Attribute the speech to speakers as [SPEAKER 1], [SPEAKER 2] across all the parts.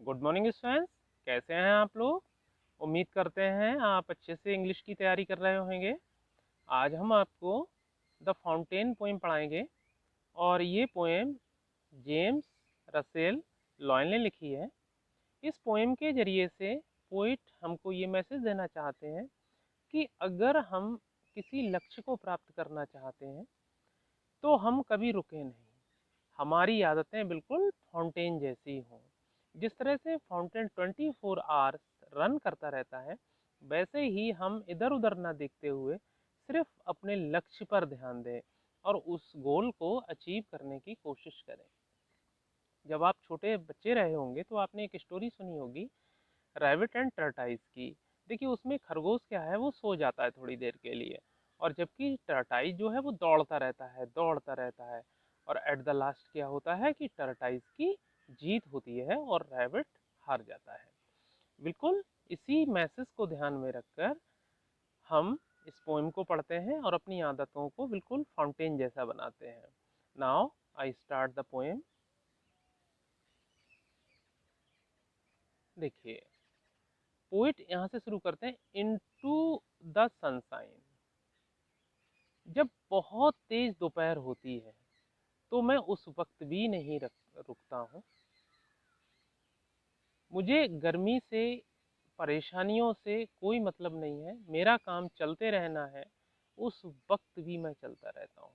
[SPEAKER 1] Good morning students. कैसे हैं आप लोग? उम्मीद करते हैं आप अच्छे से इंग्लिश की तैयारी कर रहे होंगे। आज हम आपको द फाउंटेन पोएम पढ़ाएंगे और ये पोएम जेम्स रसेल लॉयन ने लिखी है। इस पोएम के जरिए से पोइट हमको ये मैसेज देना चाहते हैं कि अगर हम किसी लक्ष्य को प्राप्त करना चाहते हैं तो हम कभी रुके नहीं। हमारी आदतें बिल्कुल फाउंटेन जैसी हों। जिस तरह से फाउंटेन 24 आवर्स रन करता रहता है, वैसे ही हम इधर उधर ना देखते हुए सिर्फ अपने लक्ष्य पर ध्यान दें और उस गोल को अचीव करने की कोशिश करें। जब आप छोटे बच्चे रहे होंगे तो आपने एक स्टोरी सुनी होगी, रैबिट एंड टर्टाइज की। देखिए उसमें खरगोश क्या है, वो सो जाता है थोड़ी देर के लिए, और जबकि टर्टाइज जो है वो दौड़ता रहता है। और एट द लास्ट क्या होता है कि टर्टाइज की जीत होती है और रैबिट हार जाता है। बिल्कुल इसी मैसेज को ध्यान में रखकर हम इस पोएम को पढ़ते हैं और अपनी आदतों को बिल्कुल फाउंटेन जैसा बनाते हैं। Now I start the poem. देखिए पोइट यहाँ से शुरू करते हैं, इनटू द सनशाइन। जब बहुत तेज दोपहर होती है तो मैं उस वक्त भी नहीं रुकता हूँ। मुझे गर्मी से, परेशानियों से कोई मतलब नहीं है, मेरा काम चलते रहना है। उस वक्त भी मैं चलता रहता हूँ,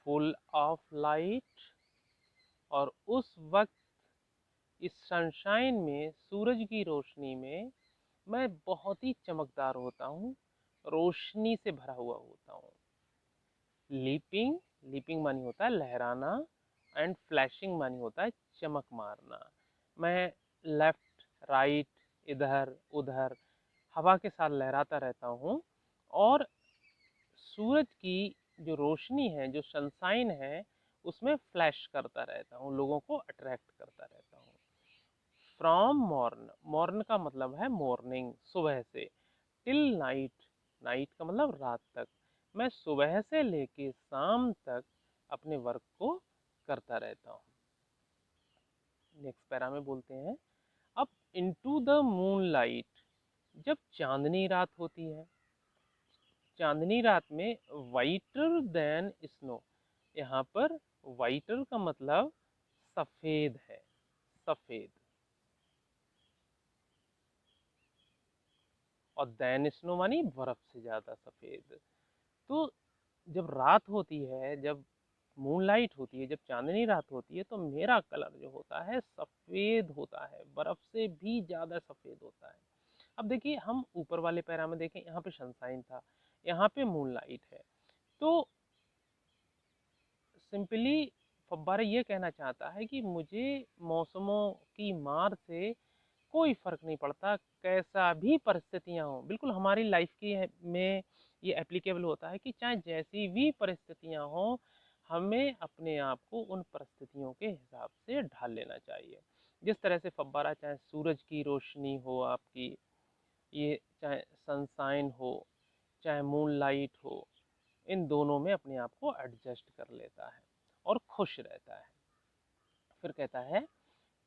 [SPEAKER 1] फुल ऑफ लाइट। और उस वक्त इस सनशाइन में, सूरज की रोशनी में, मैं बहुत ही चमकदार होता हूँ, रोशनी से भरा हुआ होता हूँ। लीपिंग, लीपिंग मानी होता है लहराना, एंड फ्लैशिंग मानी होता है चमक मारना। मैं लेफ्ट राइट, इधर उधर हवा के साथ लहराता रहता हूँ और सूरज की जो रोशनी है, जो सनशाइन है, उसमें फ्लैश करता रहता हूँ, लोगों को अट्रैक्ट करता रहता हूँ। फ्रॉम मॉर्न, मॉर्न का मतलब है मॉर्निंग, सुबह से, टिल नाइट, नाइट का मतलब रात तक, मैं सुबह से लेके शाम तक अपने वर्क को करता रहता हूँ। नेक्स्ट पैरा में बोलते हैं, अब इनटू द मून लाइट। जब चांदनी रात होती है, चांदनी रात में वाइटर देन स्नो। यहाँ पर वाइटर का मतलब सफेद है, सफेद। और देन स्नो मानी बर्फ से ज्यादा सफेद। तो जब रात होती है, जब मूनलाइट होती है, जब चांदनी रात होती है, तो मेरा कलर जो होता है सफेद होता है, बर्फ से भी ज्यादा सफेद होता है। अब देखिए हम ऊपर वाले पैरा में देखें, यहाँ पे सनशाइन था, यहाँ पे मूनलाइट है। तो सिंपली फब्बारा ये कहना चाहता है कि मुझे मौसमों की मार से कोई फर्क नहीं पड़ता, कैसा भी परिस्थितियां हो। बिल्कुल हमारी लाइफ की में ये एप्लीकेबल होता है कि चाहे जैसी भी परिस्थितियां हो, हमें अपने आप को उन परिस्थितियों के हिसाब से ढाल लेना चाहिए। जिस तरह से फब्बारा, चाहे सूरज की रोशनी हो आपकी, ये चाहे सनशाइन हो, चाहे मून लाइट हो, इन दोनों में अपने आप को एडजस्ट कर लेता है और खुश रहता है। फिर कहता है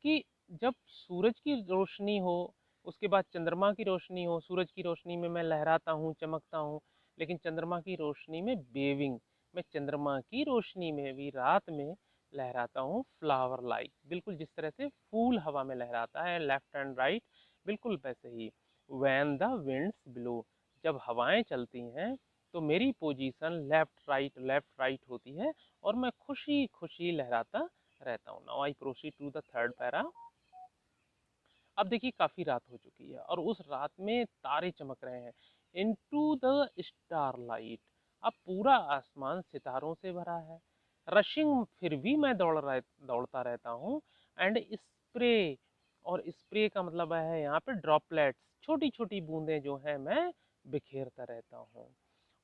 [SPEAKER 1] कि जब सूरज की रोशनी हो, उसके बाद चंद्रमा की रोशनी हो, सूरज की रोशनी में मैं लहराता हूँ, चमकता हूँ, लेकिन चंद्रमा की रोशनी में बेविंग, मैं चंद्रमा की रोशनी में भी रात में लहराता हूँ, फ्लावर लाइक। बिल्कुल जिस तरह से फूल हवा में लहराता है लेफ्ट एंड राइट, बिल्कुल वैसे ही। वैन द विंड्स ब्लो, जब हवाएं चलती हैं तो मेरी पोजीशन लेफ्ट राइट होती है और मैं खुशी खुशी लहराता रहता हूँ। Now I proceed to the third para. अब देखिए काफी रात हो चुकी है और उस रात में तारे चमक रहे हैं, इनटू द स्टार लाइट। अब पूरा आसमान सितारों से भरा है। रशिंग, फिर भी मैं दौड़ता रहता हूँ। एंड स्प्रे, और स्प्रे का मतलब है यहाँ पे ड्रॉपलेट्स, छोटी छोटी बूंदें जो है मैं बिखेरता रहता हूँ।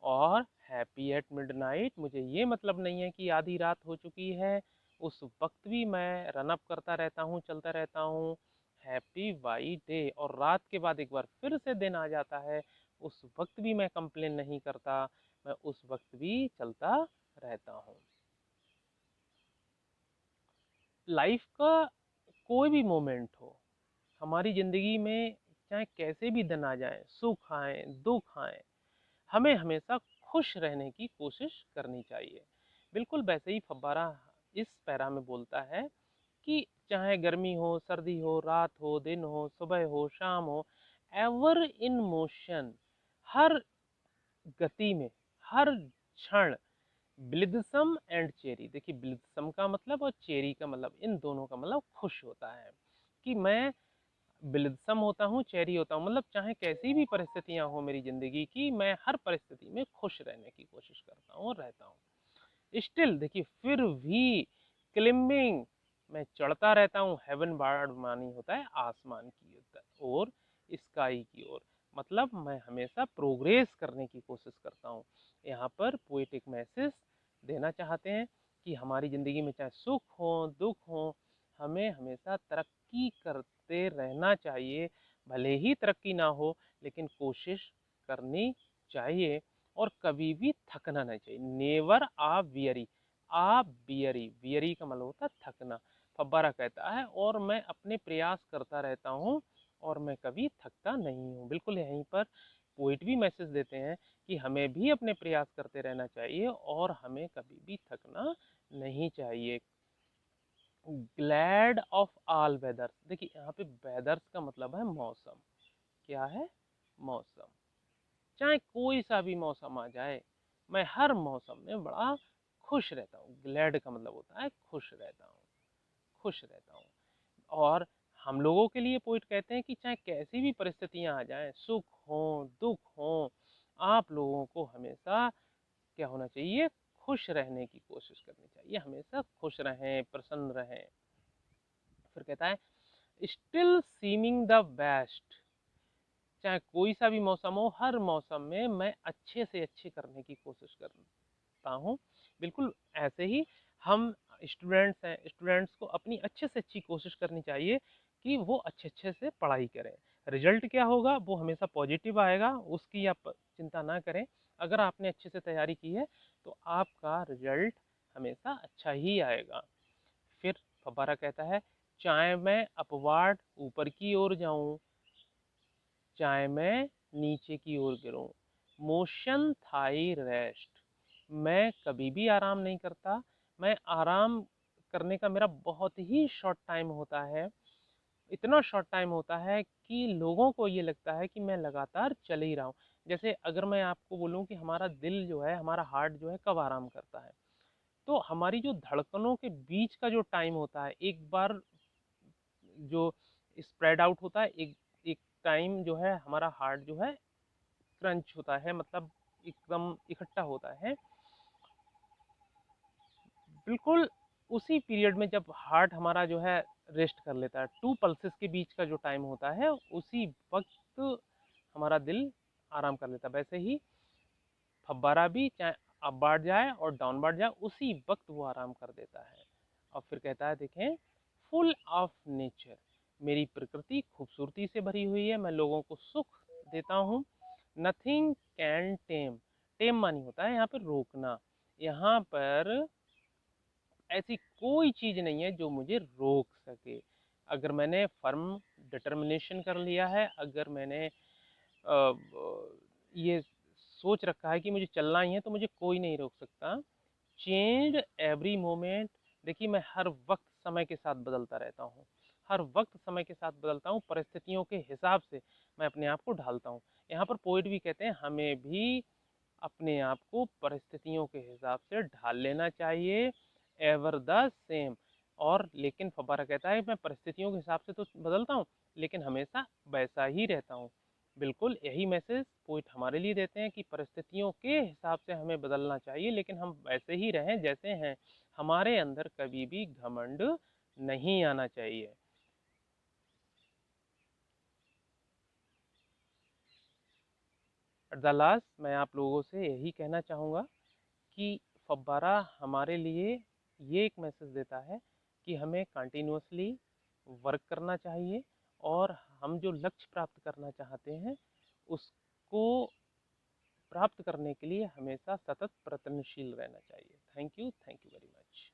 [SPEAKER 1] और हैप्पी एट मिडनाइट, मुझे ये मतलब नहीं है कि आधी रात हो चुकी है, उस वक्त भी मैं रन अप करता रहता हूँ, चलता रहता हूँ। हैप्पी वाई डे, और रात के बाद एक बार फिर से दिन आ जाता है, उस वक्त भी मैं कंप्लेन नहीं करता, मैं उस वक्त भी चलता रहता हूँ। लाइफ का कोई भी मोमेंट हो हमारी ज़िंदगी में, चाहे कैसे भी दिन आ जाएँ, सुख आएँ, दुःख आएँ, हमें हमेशा खुश रहने की कोशिश करनी चाहिए। बिल्कुल वैसे ही फव्वारा इस पैरा में बोलता है कि चाहे गर्मी हो, सर्दी हो, रात हो, दिन हो, सुबह हो, शाम हो, एवर इन मोशन, हर गति में, हर क्षण ब्लिथसम एंड चेरी। देखिए ब्लिथसम का मतलब और चेरी का मतलब, इन दोनों का मतलब खुश होता है कि मैं ब्लिथसम होता हूँ, चेरी होता हूँ, मतलब चाहे कैसी भी परिस्थितियां हो मेरी जिंदगी की, मैं हर परिस्थिति में खुश रहने की कोशिश करता हूँ और रहता हूँ। स्टिल देखिए फिर भी क्लिम्बिंग, मैं चढ़ता रहता हूँ, हेवन बार्ड मानी होता है आसमान की ओर, स्काई की ओर, मतलब मैं हमेशा प्रोग्रेस करने की कोशिश करता हूँ। यहाँ पर पोएटिक मैसेज देना चाहते हैं कि हमारी ज़िंदगी में चाहे सुख हो दुख हो, हमें हमेशा तरक्की करते रहना चाहिए। भले ही तरक्की ना हो लेकिन कोशिश करनी चाहिए और कभी भी थकना नहीं चाहिए। नेवर आ वियरी, आ बियरी, वियरी का मतलब होता है थकना। फब्बारा कहता है और मैं अपने प्रयास करता रहता हूँ और मैं कभी थकता नहीं हूँ। बिल्कुल यहीं पर पोइट भी मैसेज देते हैं कि हमें भी अपने प्रयास करते रहना चाहिए और हमें कभी भी थकना नहीं चाहिए। ग्लैड ऑफ ऑल वेदर्स, देखिए यहाँ पे वेदर्स का मतलब है मौसम। क्या है? मौसम। चाहे कोई सा भी मौसम आ जाए, मैं हर मौसम में बड़ा खुश रहता हूँ। ग्लैड का मतलब होता है खुश रहता हूँ, खुश रहता हूँ। और हम लोगों के लिए पोइट कहते हैं कि चाहे कैसी भी परिस्थितियां आ जाएं, सुख हो दुख हो, आप लोगों को हमेशा क्या होना चाहिए? खुश रहने की कोशिश करनी चाहिए। हमेशा खुश रहें, प्रसन्न रहें। फिर कहता है स्टिल सीमिंग द बेस्ट, चाहे कोई सा भी मौसम हो, हर मौसम में मैं अच्छे से अच्छे करने की कोशिश करता हूँ। बिल्कुल ऐसे ही हम स्टूडेंट्स हैं, स्टूडेंट्स को अपनी अच्छे से अच्छी कोशिश करनी चाहिए कि वो अच्छे अच्छे से पढ़ाई करें। रिजल्ट क्या होगा वो हमेशा पॉजिटिव आएगा, उसकी आप चिंता ना करें। अगर आपने अच्छे से तैयारी की है तो आपका रिजल्ट हमेशा अच्छा ही आएगा। फिर फब्बारा कहता है चाहे मैं अपवार्ड ऊपर की ओर जाऊं, चाहे मैं नीचे की ओर गिरूं, मोशन थाई रेस्ट, मैं कभी भी आराम नहीं करता। मैं आराम करने का मेरा बहुत ही शॉर्ट टाइम होता है। इतना शॉर्ट टाइम होता है कि लोगों को ये लगता है कि मैं लगातार चल ही रहा हूँ। जैसे अगर मैं आपको बोलूँ कि हमारा दिल जो है, हमारा हार्ट जो है कब आराम करता है, तो हमारी जो धड़कनों के बीच का जो टाइम होता है, एक बार जो स्प्रेड आउट होता है, एक एक टाइम जो है हमारा हार्ट जो है क्रंच होता है, मतलब एकदम इकट्ठा होता है। बिल्कुल उसी पीरियड में जब हार्ट हमारा जो है रेस्ट कर लेता है, टू पल्सेस के बीच का जो टाइम होता है, उसी वक्त हमारा दिल आराम कर लेता है। वैसे ही फब्बारा भी चाहे अप बढ़ जाए और डाउन बढ़ जाए, उसी वक्त वो आराम कर देता है। और फिर कहता है देखें फुल ऑफ नेचर, मेरी प्रकृति खूबसूरती से भरी हुई है, मैं लोगों को सुख देता हूँ। नथिंग कैन टेम, टेम मानी होता है यहाँ पर रोकना। यहाँ पर ऐसी कोई चीज नहीं है जो मुझे रोक सके। अगर मैंने फर्म डिटर्मिनेशन कर लिया है, अगर मैंने ये सोच रखा है कि मुझे चलना ही है, तो मुझे कोई नहीं रोक सकता। चेंज एवरी मोमेंट, देखिए मैं हर वक्त समय के साथ बदलता रहता हूँ, हर वक्त समय के साथ बदलता हूँ, परिस्थितियों के हिसाब से मैं अपने आप को ढालता हूँ। यहाँ पर पोइट भी कहते हैं हमें भी अपने आप को परिस्थितियों के हिसाब से ढाल लेना चाहिए, एवर द सेम। और लेकिन फब्बारा कहता है मैं परिस्थितियों के हिसाब से तो बदलता हूँ लेकिन हमेशा वैसा ही रहता हूँ। बिल्कुल यही मैसेज पोइट हमारे लिए देते हैं कि परिस्थितियों के हिसाब से हमें बदलना चाहिए लेकिन हम वैसे ही रहें जैसे हैं। हमारे अंदर कभी भी घमंड नहीं आना चाहिए। एट द लास्ट मैं आप लोगों से यही कहना चाहूँगा कि फव्वारा हमारे लिए ये एक मैसेज देता है कि हमें कंटिन्यूअसली वर्क करना चाहिए और हम जो लक्ष्य प्राप्त करना चाहते हैं उसको प्राप्त करने के लिए हमेशा सतत प्रयत्नशील रहना चाहिए। Thank you very much.